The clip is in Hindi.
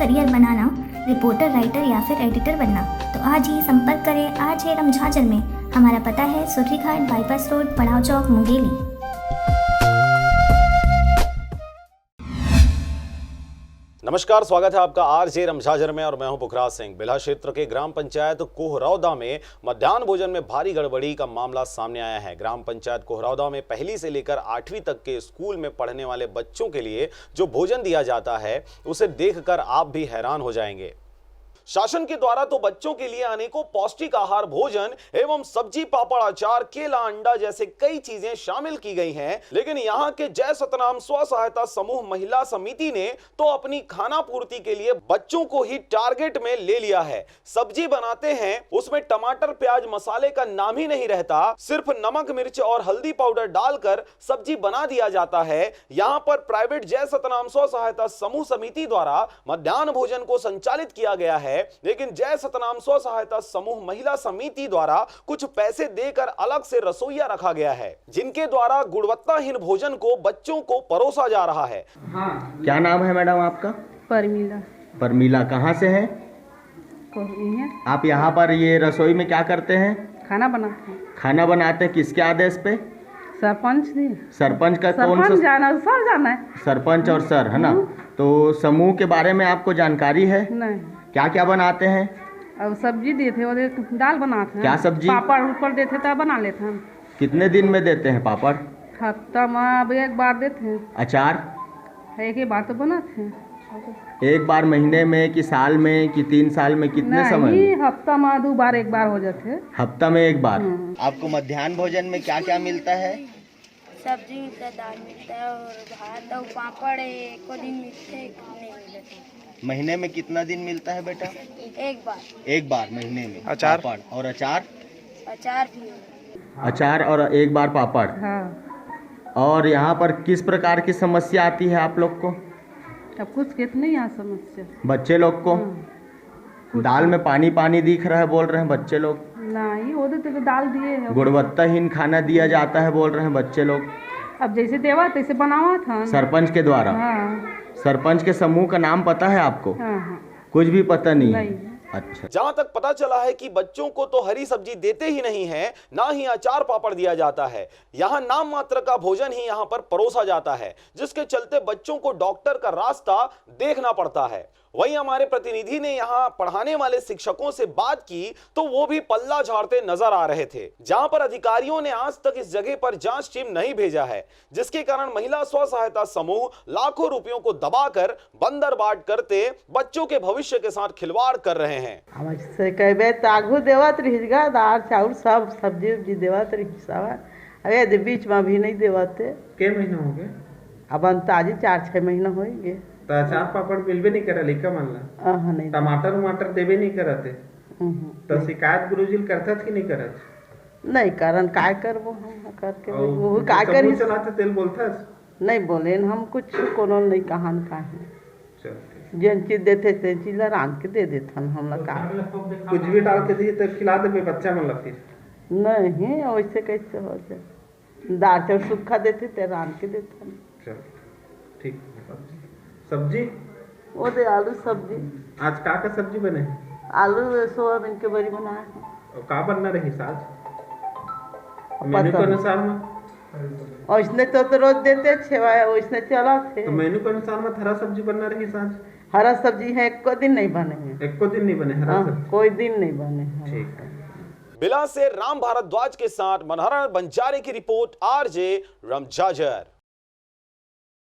करियर बनाना, रिपोर्टर, राइटर या फिर एडिटर बनना, तो आज ही संपर्क करें RJ रमझाजर में। हमारा पता है सुर्री घाट, बाईपास रोड, पड़ाव चौक, मुंगेली। नमस्कार, स्वागत है आपका RJ रमझाजर में और मैं हूं पुखराज सिंह। बिल्हा क्षेत्र के ग्राम पंचायत कोहरौदा में मध्याह्न भोजन में भारी गड़बड़ी का मामला सामने आया है। ग्राम पंचायत कोहरौदा में पहली से लेकर 8वीं तक के स्कूल में पढ़ने वाले बच्चों के लिए जो भोजन दिया जाता है उसे देखकर आप भी हैरान हो जाएंगे। शासन के द्वारा तो बच्चों के लिए अनेकों पौष्टिक आहार, भोजन एवं सब्जी, पापड़, अचार, केला, अंडा जैसे कई चीजें शामिल की गई हैं, लेकिन यहाँ के जय सतनाम स्व सहायता समूह महिला समिति ने तो अपनी खाना पूर्ति के लिए बच्चों को ही टारगेट में ले लिया है। सब्जी बनाते हैं, उसमें टमाटर, प्याज, मसाले का नाम ही नहीं रहता, सिर्फ नमक, मिर्च और हल्दी पाउडर डालकर सब्जी बना दिया जाता है। यहाँ पर प्राइवेट जय सतनाम स्व सहायता समूह समिति द्वारा मध्याह्न भोजन को संचालित किया गया है, लेकिन जय सतनाम स्व सहायता समूह महिला समिति द्वारा कुछ पैसे देकर अलग से रसोइया रखा गया है, जिनके द्वारा गुणवत्ताहीन भोजन को बच्चों को परोसा जा रहा है। हाँ। क्या नाम है मैडम आपका? परमीला। परमीला कहाँ से है? आप यहाँ पर ये रसोई में क्या करते हैं? खाना बनाते हैं। खाना बनाते हैं किसके आदेश पे? सरपंच जी। सरपंच का कौन सा? सर जाना है। सरपंच और सर है ना। तो समूह के बारे में आपको जानकारी है? नहीं। क्या क्या बनाते हैं? अब सब्जी देते और दाल बनाते हैं। क्या सब्जी? पापड़ ऊपर देते तो बना लेते हैं। कितने दिन में देते हैं पापड़? हफ्ता में अब एक बार देते हैं। अचार? एक ही बार तो बनाते हैं। एक बार महीने में कि साल में कि 3 साल में, कितने समय में? हफ्ता में 2 बार, एक बार हो जाते हैं। हफ्ता में एक बार। आपको मध्याह्न भोजन में क्या क्या मिलता है? सब्जी मिलता है, दाल मिलता है और भात और पापड़ एक दिन मिलते हैं, नहीं मिलते। महीने में कितना दिन मिलता है बेटा? एक बार। एक बार महीने में। अचार? पापड़ और अचार? अचार भी। अचार और एक बार पापड़। हाँ। और यहाँ पर किस प्रकार की समस्या आती है आप लोग को? अब कुछ कितने यहाँ समस्या बच्चे लोग को? दाल में पानी पानी दिख रहा है बोल रहे हैं बच्चे लोग। नहीं, वो देते तो दाल दिए हैं। गुणवत्ताहीन खाना दिया जाता है बोल रहे हैं बच्चे लोग। अब जैसे देवा तैसे बनावा था सरपंच के द्वारा। हाँ। सरपंच के समूह का नाम पता है आपको? हाँ। कुछ भी पता नहीं, नहीं। अच्छा। जहां तक पता चला है कि बच्चों को तो हरी सब्जी देते ही नहीं है, ना ही अचार पापड़ दिया जाता है। यहाँ नाम मात्र का भोजन ही यहाँ पर परोसा जाता है, जिसके चलते बच्चों को डॉक्टर का रास्ता देखना पड़ता है। वहीं हमारे प्रतिनिधि ने यहाँ पढ़ाने वाले शिक्षकों से बात की तो वो भी पल्ला झाड़ते नजर आ रहे थे। जहां पर अधिकारियों ने आज तक इस जगह पर जांच टीम नहीं भेजा है, जिसके कारण महिला स्व सहायता समूह लाखों रुपयों को दबाकर बंदरबाट करते बच्चों के भविष्य के साथ खिलवाड़ कर रहे हैं। हम से कहबे तागू देवत रहिगा, दाल चाउर सब सब्जी उब्जी देवत रही सब। अरे बीच में भी नहीं देवते। के महीना हो गए? अब अंताजी 4-6 महीना हो गए। तो अचार पापड़ मिलबे नहीं करा लिखा मानला? नहीं। टमाटर वमाटर देवे नहीं करते? तो शिकायत गुरुजी करत कि नहीं करत? नहीं करन काय करबो हम करके वो काय कर करी चलाते तेल बोलथस? नहीं बोले हम कुछ कोनो नहीं कहान काहे। चल जन चीज देते ते चीज रान के दे देथन हम का। कुछ भी डाल के दिए तो खिला देबे बच्चा मन लगती? नहीं, वैसे कैसे हो जाए? दाल चाउर सूखा देते ते रान के देथन। चल ठीक। सब्जी? वो दे आलू सब्जी। आज का सब्जी बने? आलू सोयाबीन के बड़ी बनाए हैं। और का बनना रही साज? मेनू के अनुसार में? वैसने तो रोज देते छेवाए, वैसने चला थे। तो मेनू के अनुसार में हरा सब्जी बनना रही साज? हरा सब्जी है, एक को दिन नहीं बने हैं। एक को दिन नहीं बने हरा सब्जी? कोई दिन नहीं बने हैं। ठीक है। बिला से राम भारद्वाज के साथ मनहरा बंजारे की रिपोर्ट, RJ रमझाजर।